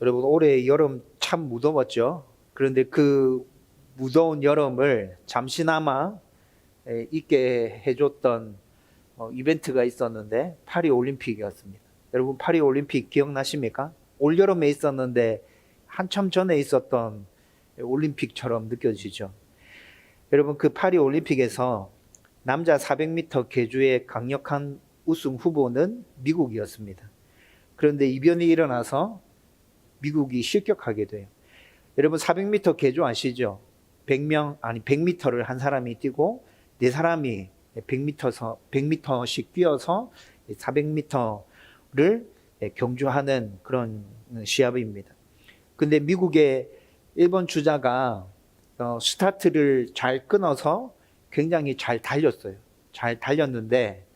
여러분, 올해 여름 참 무더웠죠. 그런데 그 무더운 여름을 잠시나마 있게 해줬던 이벤트가 있었는데 파리 올림픽이었습니다. 여러분, 파리 올림픽 기억나십니까? 올 여름에 있었는데 한참 전에 있었던 올림픽처럼 느껴지죠. 여러분, 그 파리 올림픽에서 남자 400m 계주의 강력한 우승 후보는 미국이었습니다. 그런데 이변이 일어나서 미국이 실격하게 돼요. 여러분, 400m 계주 아시죠? 100m를 한 사람이 뛰고 네 사람이 100m씩 뛰어서 400m를 경주하는 그런 시합입니다. 근데 미국의 1번 주자가 스타트를 잘 끊어서 굉장히 잘 달렸어요. 잘 달렸는데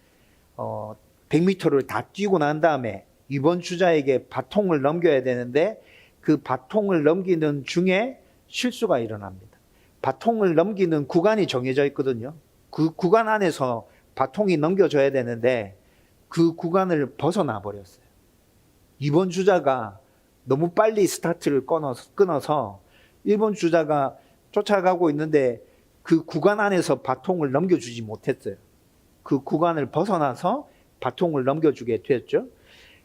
100m를 다 뛰고 난 다음에 2번 주자에게 바통을 넘겨야 되는데 그 바통을 넘기는 중에 실수가 일어납니다. 바통을 넘기는 구간이 정해져 있거든요. 그 구간 안에서 바통이 넘겨져야 되는데 그 구간을 벗어나 버렸어요. 2번 주자가 너무 빨리 스타트를 끊어서 1번 주자가 쫓아가고 있는데 그 구간 안에서 바통을 넘겨주지 못했어요. 그 구간을 벗어나서 바통을 넘겨주게 됐죠.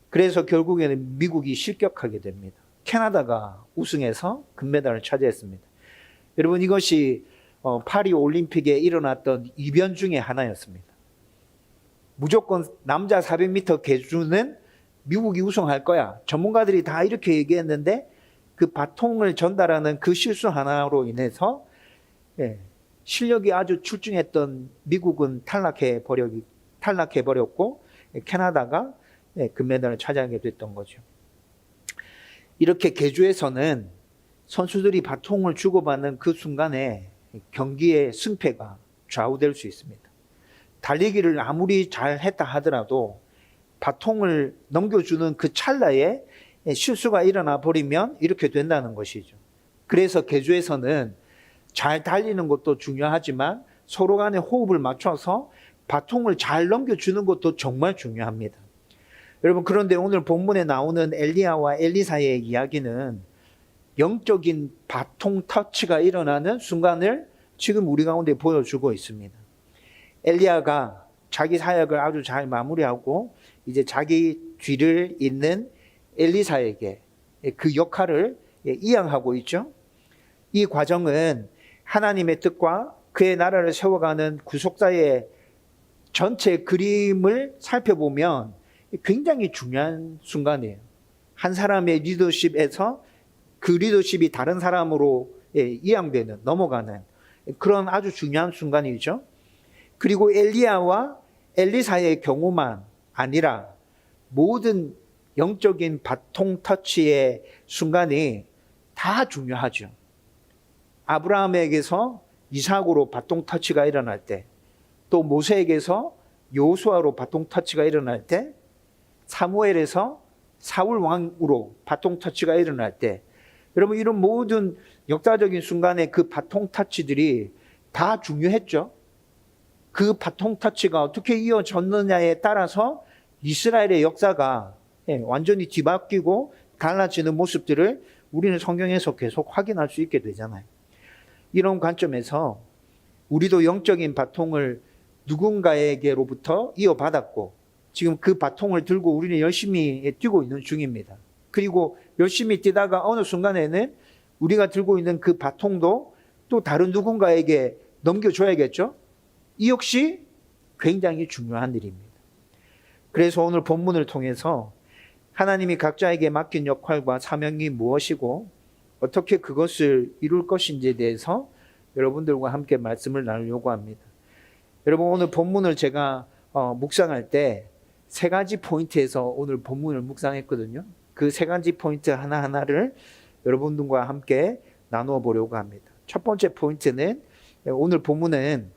그래서 결국에는 미국이 실격하게 됩니다. 캐나다가 우승해서 금메달을 차지했습니다. 여러분, 이것이 파리 올림픽에 일어났던 이변 중에 하나였습니다. 무조건 남자 400m 계주는 미국이 우승할 거야. 전문가들이 다 이렇게 얘기했는데 그 바통을 전달하는 그 실수 하나로 인해서 실력이 아주 출중했던 미국은 탈락해 버렸고 캐나다가 금메달을 차지하게 됐던 거죠. 이렇게 계주에서는 선수들이 바통을 주고받는 그 순간에 경기의 승패가 좌우될 수 있습니다. 달리기를 아무리 잘했다 하더라도 바통을 넘겨주는 그 찰나에 실수가 일어나 버리면 이렇게 된다는 것이죠. 그래서 계주에서는 잘 달리는 것도 중요하지만 서로 간에 호흡을 맞춰서 바통을 잘 넘겨주는 것도 정말 중요합니다. 여러분, 그런데 오늘 본문에 나오는 엘리야와 엘리사의 이야기는 영적인 바통 터치가 일어나는 순간을 지금 우리 가운데 보여주고 있습니다. 엘리야가 자기 사역을 아주 잘 마무리하고 이제 자기 뒤를 잇는 엘리사에게 그 역할을 이양하고 있죠. 이 과정은 하나님의 뜻과 그의 나라를 세워가는 구속사의 전체 그림을 살펴보면 굉장히 중요한 순간이에요. 한 사람의 리더십에서 그 리더십이 다른 사람으로 이양되는, 넘어가는 그런 아주 중요한 순간이죠. 그리고 엘리야와 엘리사의 경우만 아니라 모든 영적인 바통 터치의 순간이 다 중요하죠. 아브라함에게서 이삭으로 바통 터치가 일어날 때, 또 모세에게서 여호수아로 바통 터치가 일어날 때, 사무엘에서 사울 왕으로 바통 터치가 일어날 때, 여러분, 이런 모든 역사적인 순간에 그 바통 터치들이 다 중요했죠. 그 바통 터치가 어떻게 이어졌느냐에 따라서 이스라엘의 역사가 완전히 뒤바뀌고 달라지는 모습들을 우리는 성경에서 계속 확인할 수 있게 되잖아요. 이런 관점에서 우리도 영적인 바통을 누군가에게로부터 이어받았고 지금 그 바통을 들고 우리는 열심히 뛰고 있는 중입니다. 그리고 열심히 뛰다가 어느 순간에는 우리가 들고 있는 그 바통도 또 다른 누군가에게 넘겨줘야겠죠? 이 역시 굉장히 중요한 일입니다. 그래서 오늘 본문을 통해서 하나님이 각자에게 맡긴 역할과 사명이 무엇이고 어떻게 그것을 이룰 것인지에 대해서 여러분들과 함께 말씀을 나누려고 합니다. 여러분, 오늘 본문을 제가 묵상할 때 세 가지 포인트에서 오늘 본문을 묵상했거든요. 그 세 가지 포인트 하나하나를 여러분들과 함께 나누어 보려고 합니다. 첫 번째 포인트는 오늘 본문은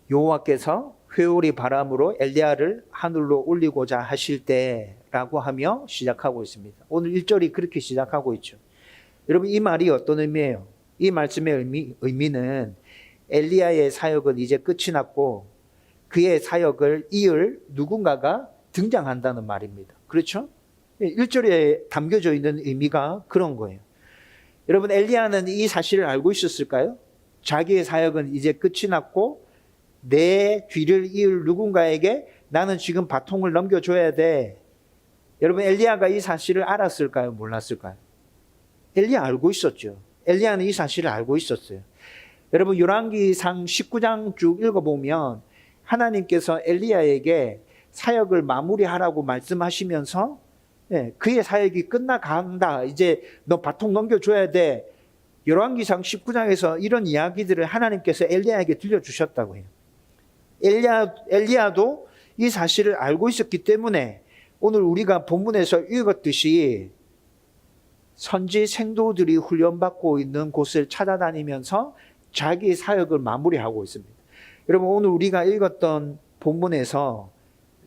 여호와께서 회오리 바람으로 엘리야를 하늘로 올리고자 하실 때라고 하며 시작하고 있습니다. 오늘 1절이 그렇게 시작하고 있죠. 여러분, 이 말이 어떤 의미예요? 이 말씀의 의미는 엘리야의 사역은 이제 끝이 났고 그의 사역을 이을 누군가가 등장한다는 말입니다. 그렇죠? 1절에 담겨져 있는 의미가 그런 거예요. 여러분, 엘리야는 이 사실을 알고 있었을까요? 자기의 사역은 이제 끝이 났고 내 뒤를 이을 누군가에게 나는 지금 바통을 넘겨줘야 돼. 여러분, 엘리야가 이 사실을 알았을까요? 몰랐을까요? 엘리야 알고 있었죠. 엘리야는 이 사실을 알고 있었어요. 여러분, 열왕기상 19장 쭉 읽어보면 하나님께서 엘리야에게 사역을 마무리하라고 말씀하시면서 그의 사역이 끝나간다. 이제 너 바통 넘겨줘야 돼. 열왕기상 19장에서 이런 이야기들을 하나님께서 엘리야에게 들려주셨다고 해요. 엘리야도 이 사실을 알고 있었기 때문에 오늘 우리가 본문에서 읽었듯이 선지 생도들이 훈련받고 있는 곳을 찾아다니면서 자기의 사역을 마무리하고 있습니다. 여러분, 오늘 우리가 읽었던 본문에서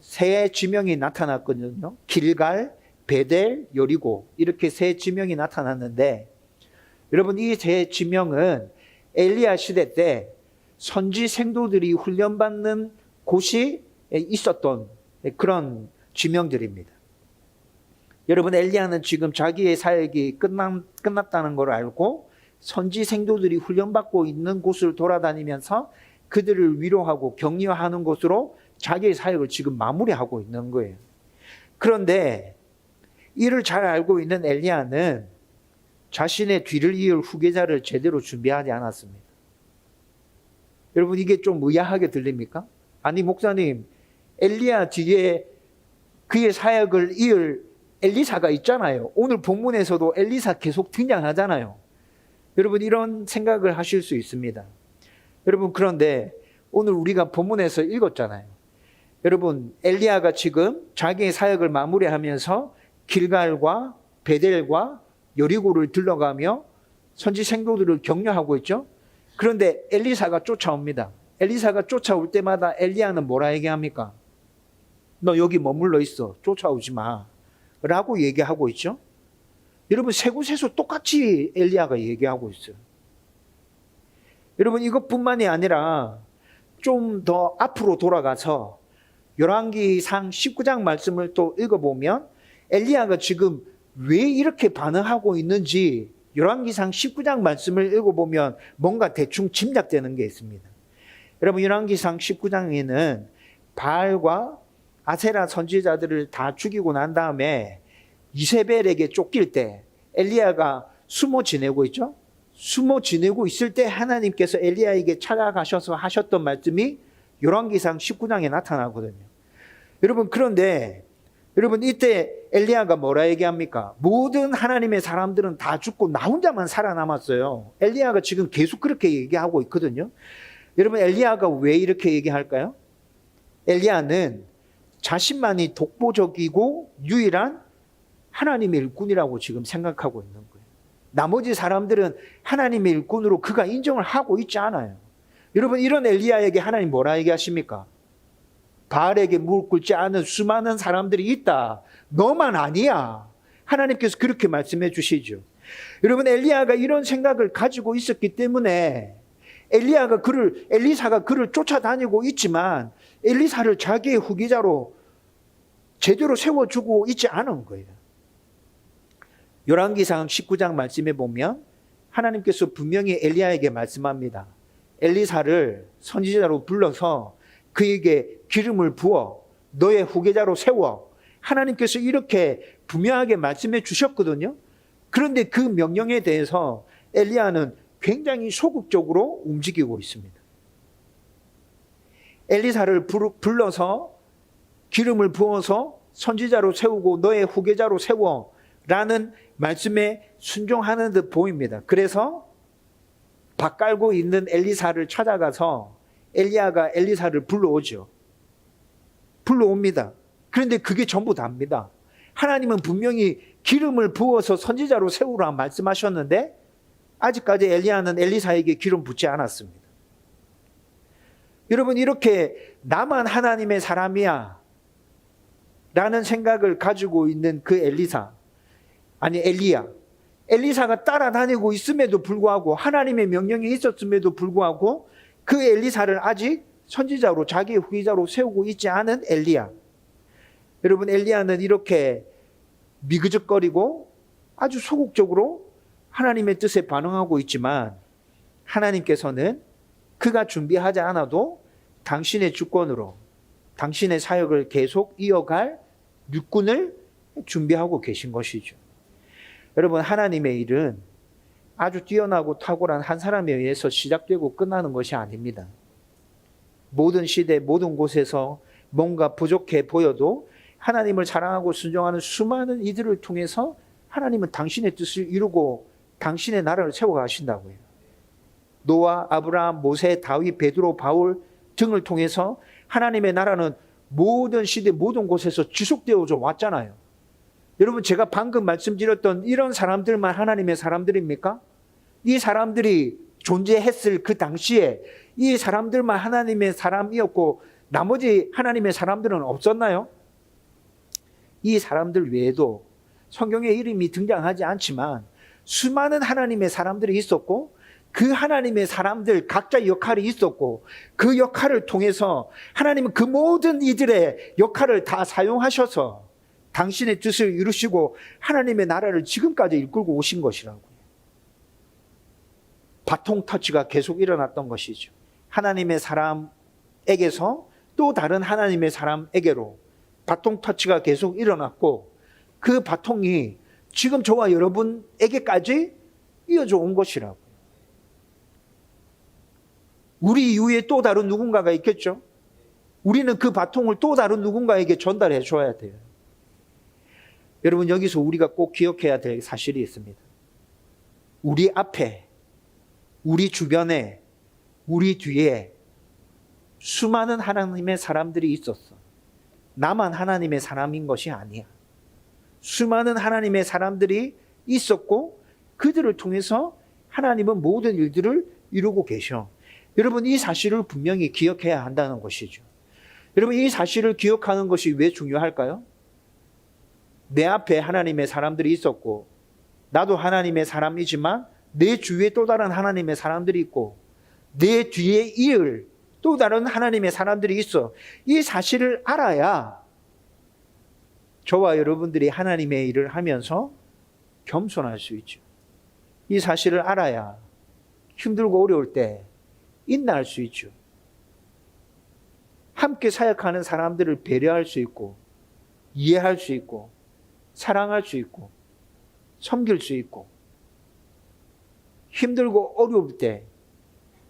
세 지명이 나타났거든요. 길갈, 베델, 여리고, 이렇게 세 지명이 나타났는데, 여러분, 이 세 지명은 엘리야 시대 때 선지 생도들이 훈련받는 곳이 있었던 그런 지명들입니다. 여러분, 엘리야는 지금 자기의 사역이 끝났다는 걸 알고 선지 생도들이 훈련받고 있는 곳을 돌아다니면서 그들을 위로하고 격려하는 곳으로 자기의 사역을 지금 마무리하고 있는 거예요. 그런데 이를 잘 알고 있는 엘리야는 자신의 뒤를 이을 후계자를 제대로 준비하지 않았습니다. 여러분, 이게 좀 의아하게 들립니까? 아니, 목사님, 엘리야 뒤에 그의 사역을 이을 엘리사가 있잖아요. 오늘 본문에서도 엘리사 계속 등장하잖아요. 여러분, 이런 생각을 하실 수 있습니다. 여러분, 그런데 오늘 우리가 본문에서 읽었잖아요. 여러분, 엘리야가 지금 자기의 사역을 마무리하면서 길갈과 베델과 여리고를 들러가며 선지 생도들을 격려하고 있죠. 그런데 엘리사가 쫓아옵니다. 엘리사가 쫓아올 때마다 엘리야는 뭐라 얘기합니까? 너 여기 머물러 있어. 쫓아오지 마. 라고 얘기하고 있죠. 여러분, 세 곳에서 똑같이 엘리야가 얘기하고 있어요. 여러분, 이것뿐만이 아니라 좀 더 앞으로 돌아가서 열왕기상 19장 말씀을 또 읽어보면 엘리야가 지금 왜 이렇게 반응하고 있는지 열왕기상 19장 말씀을 읽어보면 뭔가 대충 짐작되는 게 있습니다. 여러분, 열왕기상 19장에는 바알과 아세라 선지자들을 다 죽이고 난 다음에 이세벨에게 쫓길 때 엘리야가 숨어 지내고 있죠. 숨어 지내고 있을 때 하나님께서 엘리야에게 찾아가셔서 하셨던 말씀이 열왕기상 19장에 나타나거든요. 여러분, 그런데 여러분, 이때 엘리야가 뭐라 얘기합니까? 모든 하나님의 사람들은 다 죽고 나 혼자만 살아남았어요. 엘리야가 지금 계속 그렇게 얘기하고 있거든요. 여러분, 엘리야가 왜 이렇게 얘기할까요? 엘리야는 자신만이 독보적이고 유일한 하나님의 일꾼이라고 지금 생각하고 있는 거예요. 나머지 사람들은 하나님의 일꾼으로 그가 인정을 하고 있지 않아요. 여러분, 이런 엘리야에게 하나님 뭐라 얘기하십니까? 바알에게 무릎 꿇지 않은 수많은 사람들이 있다. 너만 아니야. 하나님께서 그렇게 말씀해 주시죠. 여러분, 엘리야가 이런 생각을 가지고 있었기 때문에 엘리사가 그를 쫓아다니고 있지만 엘리사를 자기의 후계자로 제대로 세워주고 있지 않은 거예요. 열왕기상 19장 말씀에 보면 하나님께서 분명히 엘리야에게 말씀합니다. 엘리사를 선지자로 불러서 그에게 기름을 부어 너의 후계자로 세워. 하나님께서 이렇게 분명하게 말씀해 주셨거든요. 그런데 그 명령에 대해서 엘리야는 굉장히 소극적으로 움직이고 있습니다. 엘리사를 불러서 기름을 부어서 선지자로 세우고 너의 후계자로 세워 라는 말씀에 순종하는 듯 보입니다. 그래서 밭 깔고 있는 엘리사를 찾아가서 엘리야가 엘리사를 불러오죠. 불러옵니다. 그런데 그게 전부 다입니다. 하나님은 분명히 기름을 부어서 선지자로 세우라 말씀하셨는데 아직까지 엘리야는 엘리사에게 기름 붓지 않았습니다. 여러분, 이렇게 나만 하나님의 사람이야 라는 생각을 가지고 있는 그 엘리야. 엘리사가 따라다니고 있음에도 불구하고 하나님의 명령이 있었음에도 불구하고 그 엘리사를 아직 선지자로 자기의 후계자로 세우고 있지 않은 엘리야. 여러분, 엘리야는 이렇게 미그적거리고 아주 소극적으로 하나님의 뜻에 반응하고 있지만 하나님께서는 그가 준비하지 않아도 당신의 주권으로 당신의 사역을 계속 이어갈 육군을 준비하고 계신 것이죠. 여러분, 하나님의 일은 아주 뛰어나고 탁월한 한 사람에 의해서 시작되고 끝나는 것이 아닙니다. 모든 시대, 모든 곳에서 뭔가 부족해 보여도 하나님을 사랑하고 순종하는 수많은 이들을 통해서 하나님은 당신의 뜻을 이루고 당신의 나라를 세워가신다고요. 노아, 아브라함, 모세, 다윗, 베드로, 바울 등을 통해서 하나님의 나라는 모든 시대, 모든 곳에서 지속되어져 왔잖아요. 여러분, 제가 방금 말씀드렸던 이런 사람들만 하나님의 사람들입니까? 이 사람들이 존재했을 그 당시에 이 사람들만 하나님의 사람이었고 나머지 하나님의 사람들은 없었나요? 이 사람들 외에도 성경에 이름이 등장하지 않지만 수많은 하나님의 사람들이 있었고 그 하나님의 사람들 각자 역할이 있었고 그 역할을 통해서 하나님은 그 모든 이들의 역할을 다 사용하셔서 당신의 뜻을 이루시고 하나님의 나라를 지금까지 이끌고 오신 것이라고요. 바통 터치가 계속 일어났던 것이죠. 하나님의 사람에게서 또 다른 하나님의 사람에게로 바통 터치가 계속 일어났고 그 바통이 지금 저와 여러분에게까지 이어져 온 것이라고요. 우리 이후에 또 다른 누군가가 있겠죠. 우리는 그 바통을 또 다른 누군가에게 전달해 줘야 돼요. 여러분, 여기서 우리가 꼭 기억해야 될 사실이 있습니다. 우리 앞에, 우리 주변에, 우리 뒤에 수많은 하나님의 사람들이 있었어. 나만 하나님의 사람인 것이 아니야. 수많은 하나님의 사람들이 있었고 그들을 통해서 하나님은 모든 일들을 이루고 계셔. 여러분, 이 사실을 분명히 기억해야 한다는 것이죠. 여러분, 이 사실을 기억하는 것이 왜 중요할까요? 내 앞에 하나님의 사람들이 있었고 나도 하나님의 사람이지만 내 주위에 또 다른 하나님의 사람들이 있고 내 뒤에 이을 또 다른 하나님의 사람들이 있어. 이 사실을 알아야 저와 여러분들이 하나님의 일을 하면서 겸손할 수 있죠. 이 사실을 알아야 힘들고 어려울 때 인내할 수 있죠. 함께 사역하는 사람들을 배려할 수 있고 이해할 수 있고 사랑할 수 있고 섬길 수 있고 힘들고 어려울 때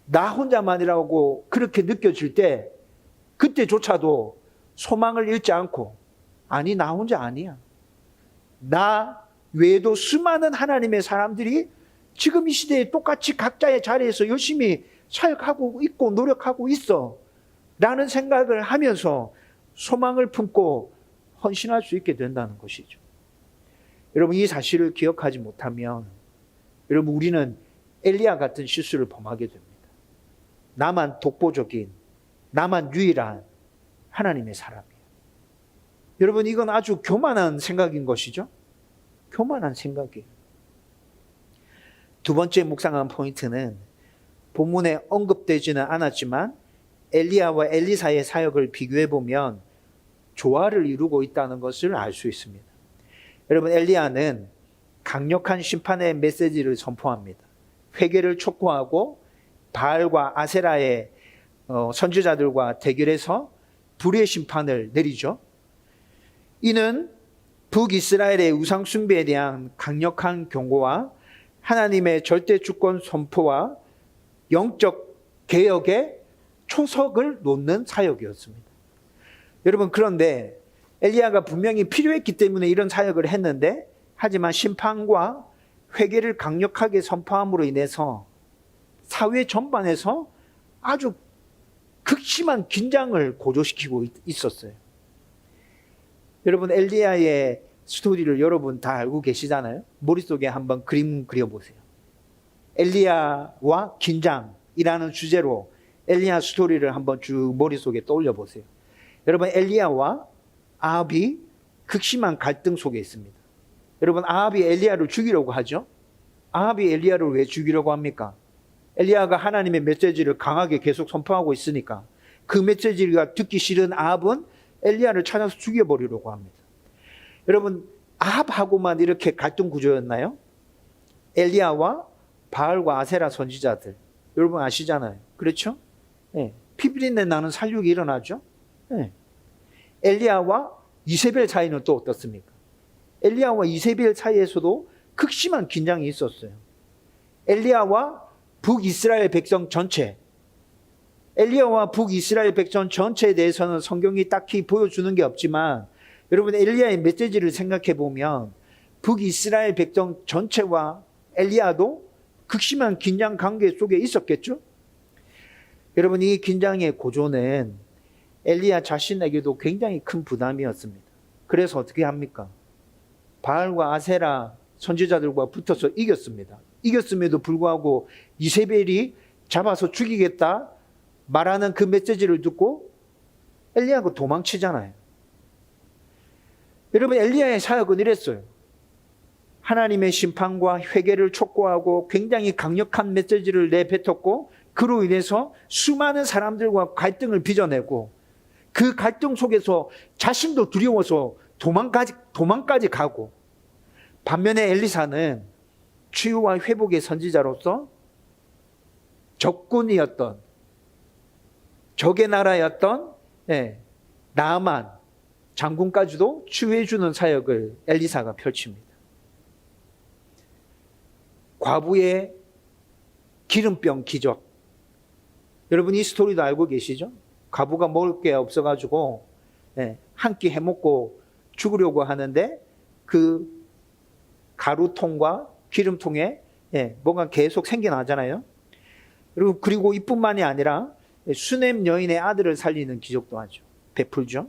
나 혼자만이라고 그렇게 느껴질 때 그때조차도 소망을 잃지 않고 아니, 나 혼자 아니야. 나 외에도 수많은 하나님의 사람들이 지금 이 시대에 똑같이 각자의 자리에서 열심히 사역하고 있고 노력하고 있어 라는 생각을 하면서 소망을 품고 헌신할 수 있게 된다는 것이죠. 여러분, 이 사실을 기억하지 못하면 여러분, 우리는 엘리야 같은 실수를 범하게 됩니다. 나만 독보적인, 나만 유일한 하나님의 사람이에요. 여러분, 이건 아주 교만한 생각인 것이죠. 교만한 생각이에요. 두 번째 묵상한 포인트는 본문에 언급되지는 않았지만 엘리야와 엘리사의 사역을 비교해 보면 조화를 이루고 있다는 것을 알 수 있습니다. 여러분, 엘리야는 강력한 심판의 메시지를 선포합니다. 회개를 촉구하고 바알과 아세라의 선지자들과 대결해서 불의 심판을 내리죠. 이는 북이스라엘의 우상 숭배에 대한 강력한 경고와 하나님의 절대 주권 선포와 영적 개혁의 초석을 놓는 사역이었습니다. 여러분, 그런데 엘리야가 분명히 필요했기 때문에 이런 사역을 했는데 하지만 심판과 회개를 강력하게 선포함으로 인해서 사회 전반에서 아주 극심한 긴장을 고조시키고 있었어요. 여러분, 엘리야의 스토리를 여러분 다 알고 계시잖아요. 머릿속에 한번 그림 그려보세요. 엘리야와 긴장이라는 주제로 엘리야 스토리를 한번 쭉 머릿속에 떠올려 보세요. 여러분, 엘리야와 아합이 극심한 갈등 속에 있습니다. 여러분, 아합이 엘리야를 죽이려고 하죠. 아합이 엘리야를 왜 죽이려고 합니까? 엘리야가 하나님의 메시지를 강하게 계속 선포하고 있으니까 그 메시지가 듣기 싫은 아합은 엘리야를 찾아서 죽여버리려고 합니다. 여러분, 아합하고만 이렇게 갈등 구조였나요? 엘리야와 바알과 아세라 선지자들, 여러분 아시잖아요. 그렇죠? 네. 피비린내 나는 살육이 일어나죠. 네. 엘리야와 이세벨 사이는 또 어떻습니까? 엘리야와 이세벨 사이에서도 극심한 긴장이 있었어요. 엘리야와 북이스라엘 백성 전체, 엘리야와 북이스라엘 백성 전체에 대해서는 성경이 딱히 보여주는 게 없지만 여러분 엘리야의 메시지를 생각해 보면 북이스라엘 백성 전체와 엘리야도 극심한 긴장 관계 속에 있었겠죠? 여러분 이 긴장의 고조는 엘리야 자신에게도 굉장히 큰 부담이었습니다. 그래서 어떻게 합니까? 바알과 아세라 선지자들과 붙어서 이겼습니다. 이겼음에도 불구하고 이세벨이 잡아서 죽이겠다 말하는 그 메시지를 듣고 엘리야가 도망치잖아요. 여러분 엘리야의 사역은 이랬어요. 하나님의 심판과 회개를 촉구하고 굉장히 강력한 메시지를 내뱉었고 그로 인해서 수많은 사람들과 갈등을 빚어내고 그 갈등 속에서 자신도 두려워서 도망까지 가고 반면에 엘리사는 치유와 회복의 선지자로서 적군이었던 적의 나라였던 나아만 장군까지도 치유해주는 사역을 엘리사가 펼칩니다. 과부의 기름병 기적. 여러분 이 스토리도 알고 계시죠? 과부가 먹을 게 없어가지고 한 끼 해먹고 죽으려고 하는데 그 가루통과 기름통에 뭐가 계속 생겨나잖아요. 그리고 이뿐만이 아니라 수넴 여인의 아들을 살리는 기적도 하죠. 베풀죠.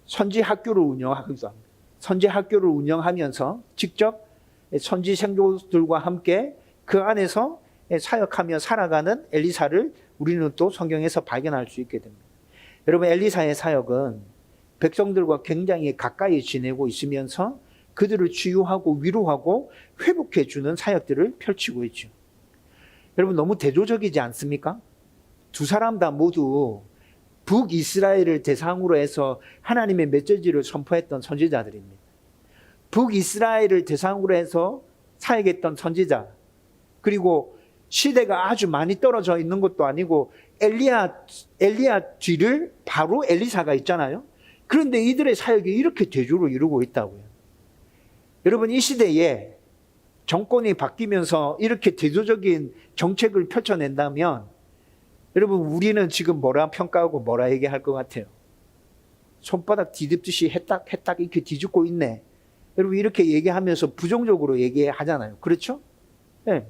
선지 학교를 운영하기도 합니다. 선지 학교를 운영하면서 직접 선지 생도들과 함께 그 안에서 사역하며 살아가는 엘리사를 우리는 또 성경에서 발견할 수 있게 됩니다. 여러분 엘리사의 사역은 백성들과 굉장히 가까이 지내고 있으면서 그들을 치유하고 위로하고 회복해 주는 사역들을 펼치고 있죠. 여러분 너무 대조적이지 않습니까? 두 사람 다 모두 북이스라엘을 대상으로 해서 하나님의 메시지를 선포했던 선지자들입니다. 북이스라엘을 대상으로 해서 사역했던 선지자, 그리고 시대가 아주 많이 떨어져 있는 것도 아니고 엘리야 뒤를 바로 엘리사가 있잖아요. 그런데 이들의 사역이 이렇게 대조를 이루고 있다고요. 여러분 이 시대에 정권이 바뀌면서 이렇게 대조적인 정책을 펼쳐낸다면 여러분 우리는 지금 뭐라 평가하고 뭐라 얘기할 것 같아요? 손바닥 뒤집듯이 해딱 이렇게 뒤집고 있네. 여러분 이렇게 얘기하면서 부정적으로 얘기하잖아요. 그렇죠? 네.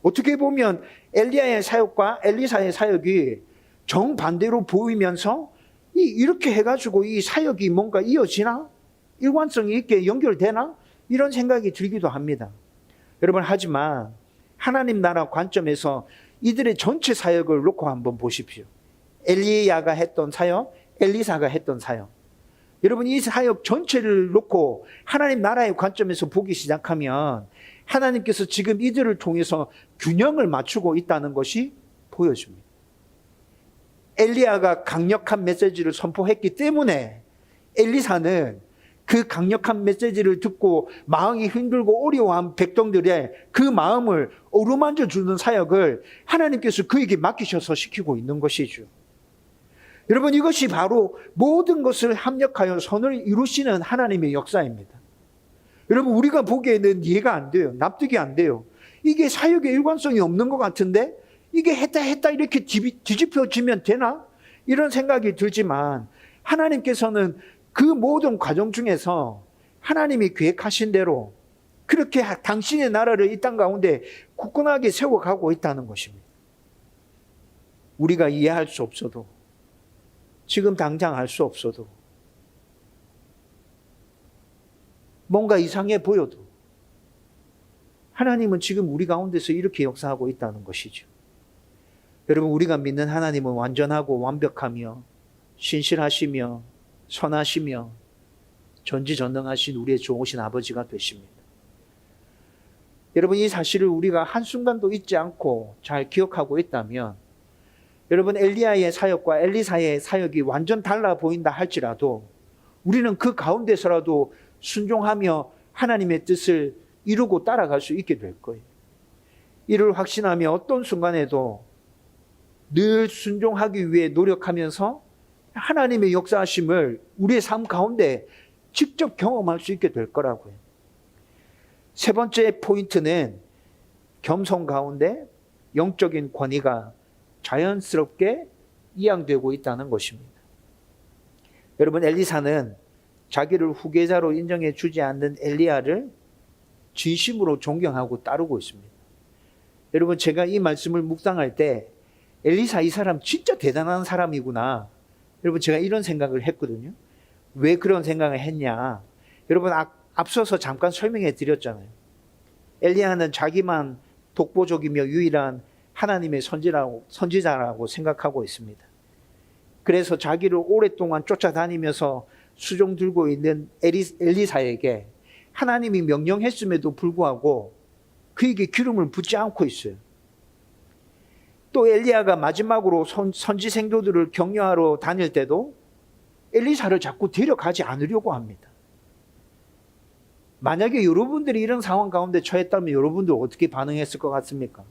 어떻게 보면 엘리야의 사역과 엘리사의 사역이 정반대로 보이면서 이렇게 해가지고 이 사역이 뭔가 이어지나? 일관성이 있게 연결되나? 이런 생각이 들기도 합니다. 여러분 하지만 하나님 나라 관점에서 이들의 전체 사역을 놓고 한번 보십시오. 엘리야가 했던 사역, 엘리사가 했던 사역. 여러분 이 사역 전체를 놓고 하나님 나라의 관점에서 보기 시작하면 하나님께서 지금 이들을 통해서 균형을 맞추고 있다는 것이 보여집니다. 엘리야가 강력한 메시지를 선포했기 때문에 엘리사는 그 강력한 메시지를 듣고 마음이 힘들고 어려워한 백성들의 그 마음을 어루만져 주는 사역을 하나님께서 그에게 맡기셔서 시키고 있는 것이죠. 여러분 이것이 바로 모든 것을 합력하여 선을 이루시는 하나님의 역사입니다. 여러분 우리가 보기에는 이해가 안 돼요. 납득이 안 돼요. 이게 사역의 일관성이 없는 것 같은데 이게 했다 이렇게 뒤집혀지면 되나? 이런 생각이 들지만 하나님께서는 그 모든 과정 중에서 하나님이 계획하신 대로 그렇게 당신의 나라를 이 땅 가운데 굳건하게 세워가고 있다는 것입니다. 우리가 이해할 수 없어도 지금 당장 알 수 없어도 뭔가 이상해 보여도 하나님은 지금 우리 가운데서 이렇게 역사하고 있다는 것이죠. 여러분 우리가 믿는 하나님은 완전하고 완벽하며 신실하시며 선하시며 전지전능하신 우리의 좋으신 아버지가 되십니다. 여러분 이 사실을 우리가 한순간도 잊지 않고 잘 기억하고 있다면 여러분 엘리야의 사역과 엘리사의 사역이 완전 달라 보인다 할지라도 우리는 그 가운데서라도 순종하며 하나님의 뜻을 이루고 따라갈 수 있게 될 거예요. 이를 확신하며 어떤 순간에도 늘 순종하기 위해 노력하면서 하나님의 역사하심을 우리의 삶 가운데 직접 경험할 수 있게 될 거라고요. 세 번째 포인트는 겸손 가운데 영적인 권위가 자연스럽게 이양되고 있다는 것입니다. 여러분, 엘리사는 자기를 후계자로 인정해 주지 않는 엘리야를 진심으로 존경하고 따르고 있습니다. 여러분, 제가 이 말씀을 묵상할 때 엘리사 이 사람 진짜 대단한 사람이구나. 여러분, 제가 이런 생각을 했거든요. 왜 그런 생각을 했냐. 여러분, 앞서서 잠깐 설명해 드렸잖아요. 엘리야는 자기만 독보적이며 유일한 하나님의 선지자라고 생각하고 있습니다. 그래서 자기를 오랫동안 쫓아다니면서 수종 들고 있는 엘리사에게 하나님이 명령했음에도 불구하고 그에게 기름을 붓지 않고 있어요. 또 엘리야가 마지막으로 선지 생도들을 격려하러 다닐 때도 엘리사를 자꾸 데려가지 않으려고 합니다. 만약에 여러분들이 이런 상황 가운데 처했다면 여러분들 어떻게 반응했을 것 같습니까?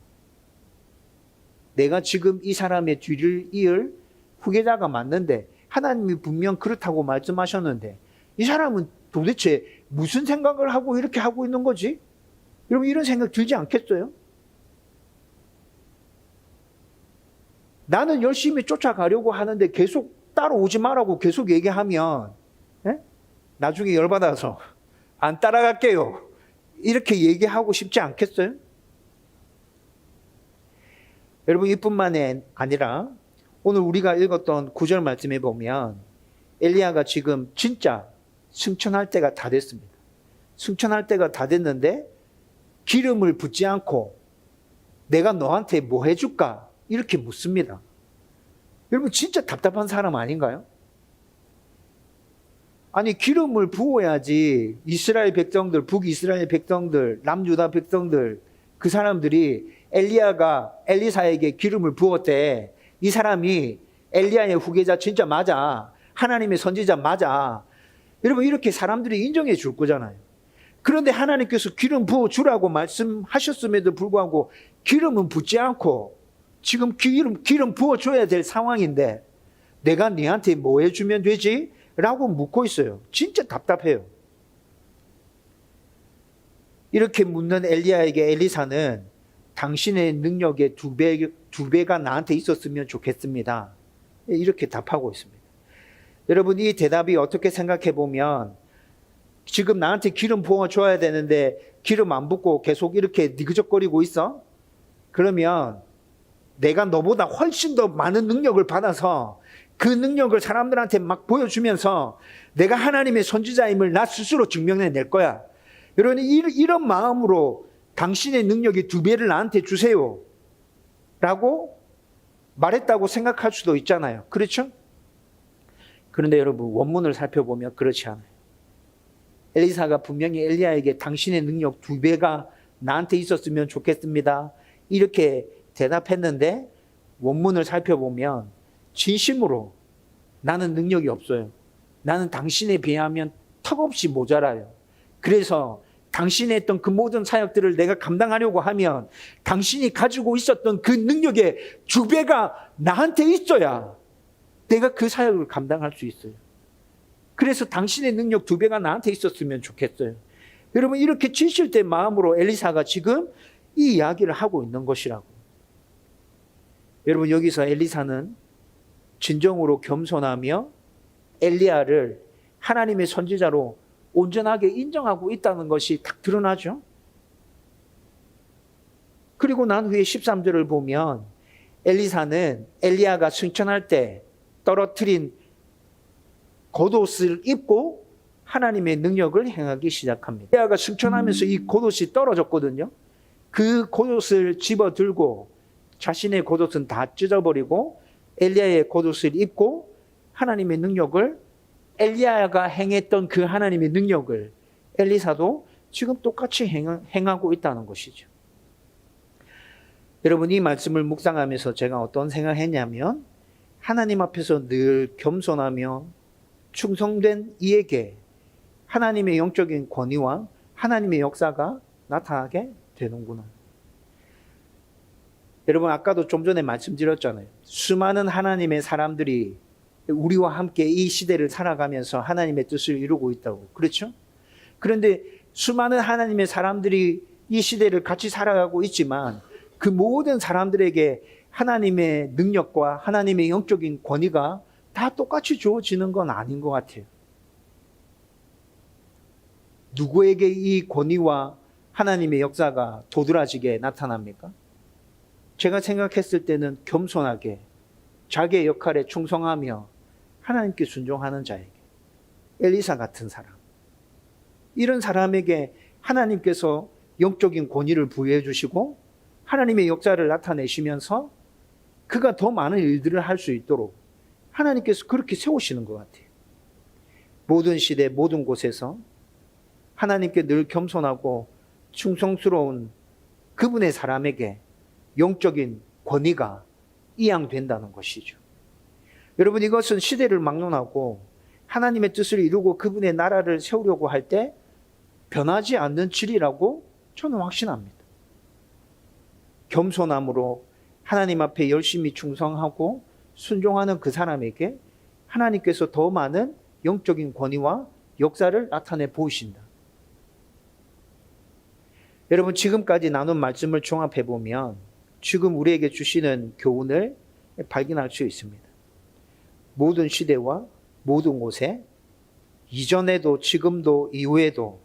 내가 지금 이 사람의 뒤를 이을 후계자가 맞는데 하나님이 분명 그렇다고 말씀하셨는데 이 사람은 도대체 무슨 생각을 하고 이렇게 하고 있는 거지? 여러분, 이런 생각 들지 않겠어요? 나는 열심히 쫓아가려고 하는데 계속 따라오지 말라고 계속 얘기하면 나중에 열받아서 안 따라갈게요. 이렇게 얘기하고 싶지 않겠어요? 여러분, 이뿐만 아니라 오늘 우리가 읽었던 9절 말씀에 보면 엘리야가 지금 진짜 승천할 때가 다 됐습니다. 승천할 때가 다 됐는데 기름을 붓지 않고 내가 너한테 뭐 해줄까? 이렇게 묻습니다. 여러분, 진짜 답답한 사람 아닌가요? 아니, 기름을 부어야지 이스라엘 백성들, 북이스라엘 백성들, 남유다 백성들, 그 사람들이 엘리야가 엘리사에게 기름을 부었대. 이 사람이 엘리야의 후계자 진짜 맞아. 하나님의 선지자 맞아. 여러분, 이렇게 사람들이 인정해 줄 거잖아요. 그런데 하나님께서 기름 부어주라고 말씀하셨음에도 불구하고 기름은 붓지 않고 지금 기름 부어줘야 될 상황인데 내가 네한테 뭐 해주면 되지? 라고 묻고 있어요. 진짜 답답해요. 이렇게 묻는 엘리야에게 엘리사는 당신의 능력의 두 배가 나한테 있었으면 좋겠습니다. 이렇게 답하고 있습니다. 여러분, 이 대답이 어떻게 생각해 보면 지금 나한테 기름 부어줘야 되는데 기름 안 붓고 계속 이렇게 니그적거리고 있어? 그러면 내가 너보다 훨씬 더 많은 능력을 받아서 그 능력을 사람들한테 막 보여주면서 내가 하나님의 선지자임을 나 스스로 증명해낼 거야. 여러분, 이런 마음으로 당신의 능력이 2배를 나한테 주세요 라고 말했다고 생각할 수도 있잖아요. 그렇죠? 그런데 여러분, 원문을 살펴보면 그렇지 않아요. 엘리사가 분명히 엘리야에게 당신의 능력 2배가 나한테 있었으면 좋겠습니다 이렇게 대답했는데 원문을 살펴보면 진심으로 나는 능력이 없어요. 나는 당신에 비하면 턱없이 모자라요. 그래서 당신이 했던 그 모든 사역들을 내가 감당하려고 하면 당신이 가지고 있었던 그 능력의 2배가 나한테 있어야 내가 그 사역을 감당할 수 있어요. 그래서 당신의 능력 2배가 나한테 있었으면 좋겠어요. 여러분, 이렇게 진실된 마음으로 엘리사가 지금 이 이야기를 하고 있는 것이라고. 여러분, 여기서 엘리사는 진정으로 겸손하며 엘리야를 하나님의 선지자로 온전하게 인정하고 있다는 것이 딱 드러나죠. 그리고 난 후에 13절을 보면 엘리사는 엘리야가 승천할 때 떨어뜨린 겉옷을 입고 하나님의 능력을 행하기 시작합니다. 엘리야가 승천하면서 이 겉옷이 떨어졌거든요. 그 겉옷을 집어들고 자신의 겉옷은 다 찢어버리고 엘리야의 겉옷을 입고 하나님의 능력을, 엘리야가 행했던 그 하나님의 능력을 엘리사도 지금 똑같이 행하고 있다는 것이죠. 여러분, 이 말씀을 묵상하면서 제가 어떤 생각을 했냐면 하나님 앞에서 늘 겸손하며 충성된 이에게 하나님의 영적인 권위와 하나님의 역사가 나타나게 되는구나. 여러분, 아까도 좀 전에 말씀드렸잖아요. 수많은 하나님의 사람들이 우리와 함께 이 시대를 살아가면서 하나님의 뜻을 이루고 있다고. 그렇죠? 그런데 수많은 하나님의 사람들이 이 시대를 같이 살아가고 있지만 그 모든 사람들에게 하나님의 능력과 하나님의 영적인 권위가 다 똑같이 주어지는 건 아닌 것 같아요. 누구에게 이 권위와 하나님의 역사가 도드라지게 나타납니까? 제가 생각했을 때는 겸손하게 자기의 역할에 충성하며 하나님께 순종하는 자에게, 엘리사 같은 사람, 이런 사람에게 하나님께서 영적인 권위를 부여해 주시고 하나님의 역사를 나타내시면서 그가 더 많은 일들을 할 수 있도록 하나님께서 그렇게 세우시는 것 같아요. 모든 시대 모든 곳에서 하나님께 늘 겸손하고 충성스러운 그분의 사람에게 영적인 권위가 이양된다는 것이죠. 여러분, 이것은 시대를 막론하고 하나님의 뜻을 이루고 그분의 나라를 세우려고 할 때 변하지 않는 질이라고 저는 확신합니다. 겸손함으로 하나님 앞에 열심히 충성하고 순종하는 그 사람에게 하나님께서 더 많은 영적인 권위와 역사를 나타내 보이신다. 여러분, 지금까지 나눈 말씀을 종합해 보면 지금 우리에게 주시는 교훈을 발견할 수 있습니다. 모든 시대와 모든 곳에 이전에도 지금도 이후에도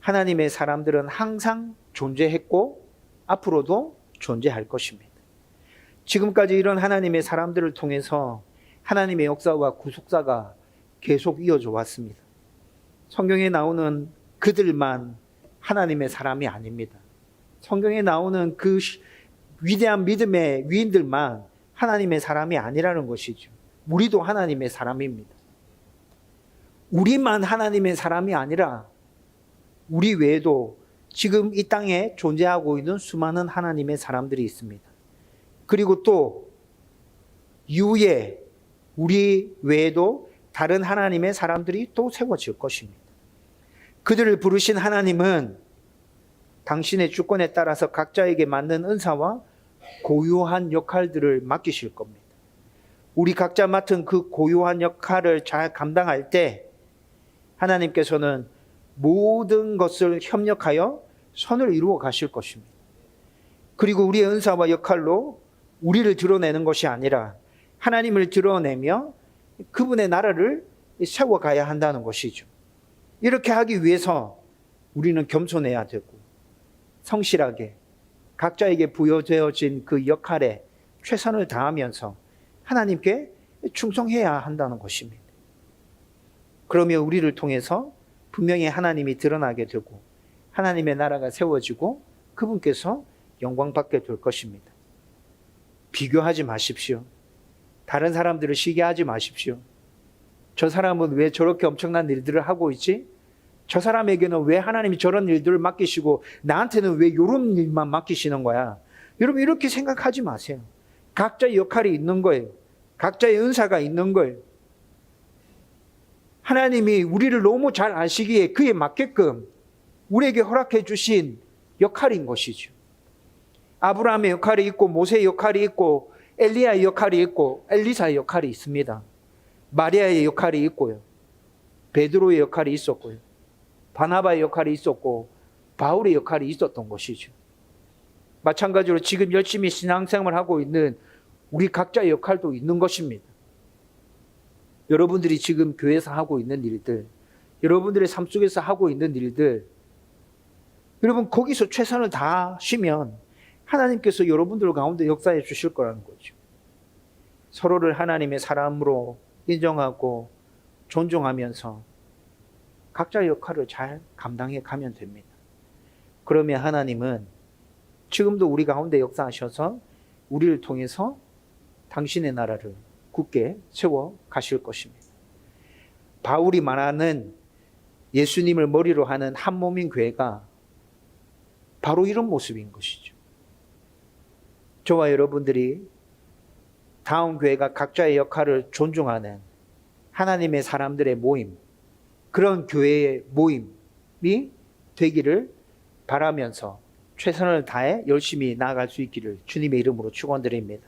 하나님의 사람들은 항상 존재했고 앞으로도 존재할 것입니다. 지금까지 이런 하나님의 사람들을 통해서 하나님의 역사와 구속사가 계속 이어져 왔습니다. 성경에 나오는 그들만 하나님의 사람이 아닙니다. 성경에 나오는 그 위대한 믿음의 위인들만 하나님의 사람이 아니라는 것이죠. 우리도 하나님의 사람입니다. 우리만 하나님의 사람이 아니라 우리 외에도 지금 이 땅에 존재하고 있는 수많은 하나님의 사람들이 있습니다. 그리고 또 이후에 우리 외에도 다른 하나님의 사람들이 또 세워질 것입니다. 그들을 부르신 하나님은 당신의 주권에 따라서 각자에게 맞는 은사와 고유한 역할들을 맡기실 겁니다. 우리 각자 맡은 그 고유한 역할을 잘 감당할 때 하나님께서는 모든 것을 협력하여 선을 이루어 가실 것입니다. 그리고 우리의 은사와 역할로 우리를 드러내는 것이 아니라 하나님을 드러내며 그분의 나라를 세워가야 한다는 것이죠. 이렇게 하기 위해서 우리는 겸손해야 되고 성실하게 각자에게 부여되어진 그 역할에 최선을 다하면서 하나님께 충성해야 한다는 것입니다. 그러면 우리를 통해서 분명히 하나님이 드러나게 되고 하나님의 나라가 세워지고 그분께서 영광받게 될 것입니다. 비교하지 마십시오. 다른 사람들을 시기하지 마십시오. 저 사람은 왜 저렇게 엄청난 일들을 하고 있지? 저 사람에게는 왜 하나님이 저런 일들을 맡기시고 나한테는 왜 이런 일만 맡기시는 거야? 여러분, 이렇게 생각하지 마세요. 각자의 역할이 있는 거예요. 각자의 은사가 있는 거예요. 하나님이 우리를 너무 잘 아시기에 그에 맞게끔 우리에게 허락해 주신 역할인 것이죠. 아브라함의 역할이 있고 모세의 역할이 있고 엘리야의 역할이 있고 엘리사의 역할이 있습니다. 마리아의 역할이 있고요. 베드로의 역할이 있었고요. 바나바의 역할이 있었고 바울의 역할이 있었던 것이죠. 마찬가지로 지금 열심히 신앙생활을 하고 있는 우리 각자의 역할도 있는 것입니다. 여러분들이 지금 교회에서 하고 있는 일들, 여러분들의 삶 속에서 하고 있는 일들, 여러분 거기서 최선을 다하시면 하나님께서 여러분들 가운데 역사해 주실 거라는 거죠. 서로를 하나님의 사람으로 인정하고 존중하면서 각자의 역할을 잘 감당해 가면 됩니다. 그러면 하나님은 지금도 우리 가운데 역사하셔서 우리를 통해서 당신의 나라를 굳게 세워 가실 것입니다. 바울이 말하는 예수님을 머리로 하는 한 몸인 교회가 바로 이런 모습인 것이죠. 저와 여러분들이 다음 교회가 각자의 역할을 존중하는 하나님의 사람들의 모임, 그런 교회의 모임이 되기를 바라면서 최선을 다해 열심히 나아갈 수 있기를 주님의 이름으로 축원드립니다.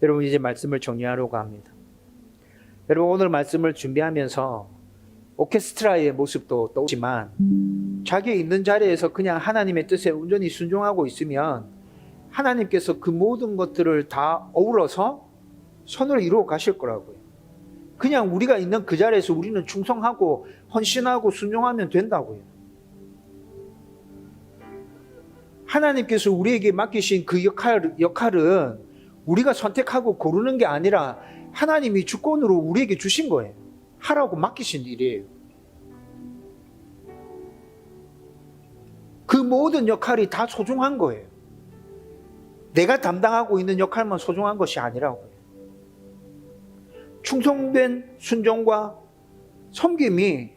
여러분, 이제 말씀을 정리하려고 합니다. 여러분, 오늘 말씀을 준비하면서 오케스트라의 모습도 떠오르지만 자기 있는 자리에서 그냥 하나님의 뜻에 온전히 순종하고 있으면 하나님께서 그 모든 것들을 다 어우러서 선을 이루어 가실 거라고요. 그냥 우리가 있는 그 자리에서 우리는 충성하고 헌신하고 순종하면 된다고요. 하나님께서 우리에게 맡기신 그 역할은 우리가 선택하고 고르는 게 아니라 하나님이 주권으로 우리에게 주신 거예요. 하라고 맡기신 일이에요. 그 모든 역할이 다 소중한 거예요. 내가 담당하고 있는 역할만 소중한 것이 아니라고요. 충성된 순종과 섬김이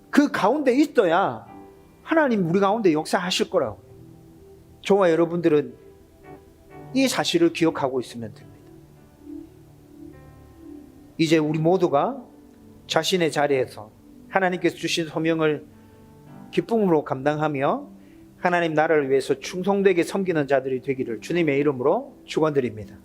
그 가운데 있어야 하나님 우리 가운데 역사하실 거라고요. 저와 여러분들은 이 사실을 기억하고 있으면 됩니다. 이제 우리 모두가 자신의 자리에서 하나님께서 주신 소명을 기쁨으로 감당하며 하나님 나라를 위해서 충성되게 섬기는 자들이 되기를 주님의 이름으로 축원드립니다.